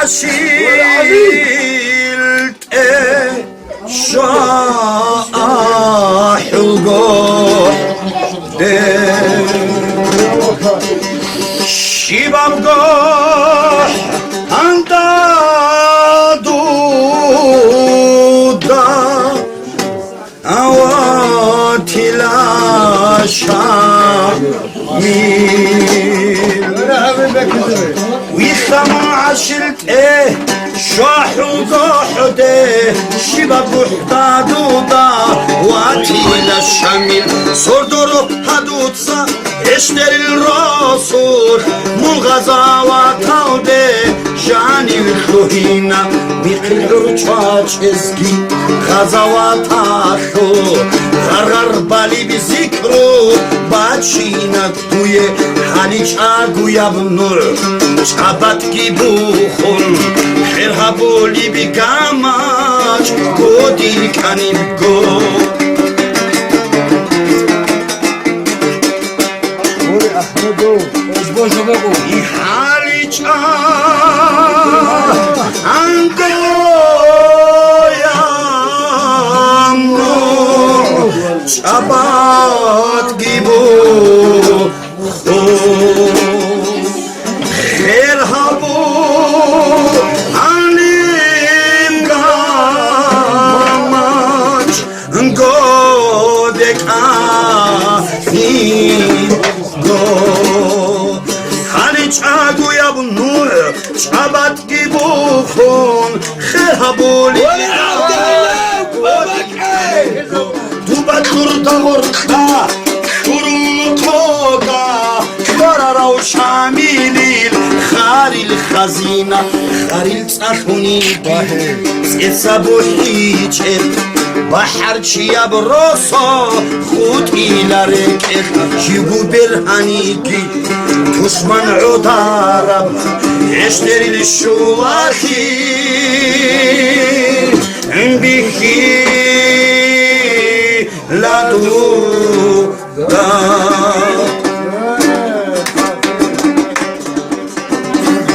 عشيلت شاح القوح شباب قوح أنت دودا أواتي لا شاميل ويخما عشلت شاحو قحده شباب وحدادودا واتي للشميل صردرو هدوتسا اشتر الرسول من غزاوات هوده جاني وخوهينا بيقلعو چاچ ازگي غزاوات آخو غرغر بالي بذكرو باتشينا دوye حاليش آگويا بنور شعبات گيبوخون خيرها بولي بگاماش گودي كاني بگو I حاليش آگويا بنور شعبات گيبوخون خيرها چاگویا بنور چابت گیبوخون خیرها بولی تو بدور دورتا شروع توگا کارا و شامیلیل خاریل خزینه خاریل تخونی سیسا بوحیچه بحر چیا بروسا خود ایلاره که جیبو برهنیگی دشمن عدارم اشتری لشواخی بیخی لدو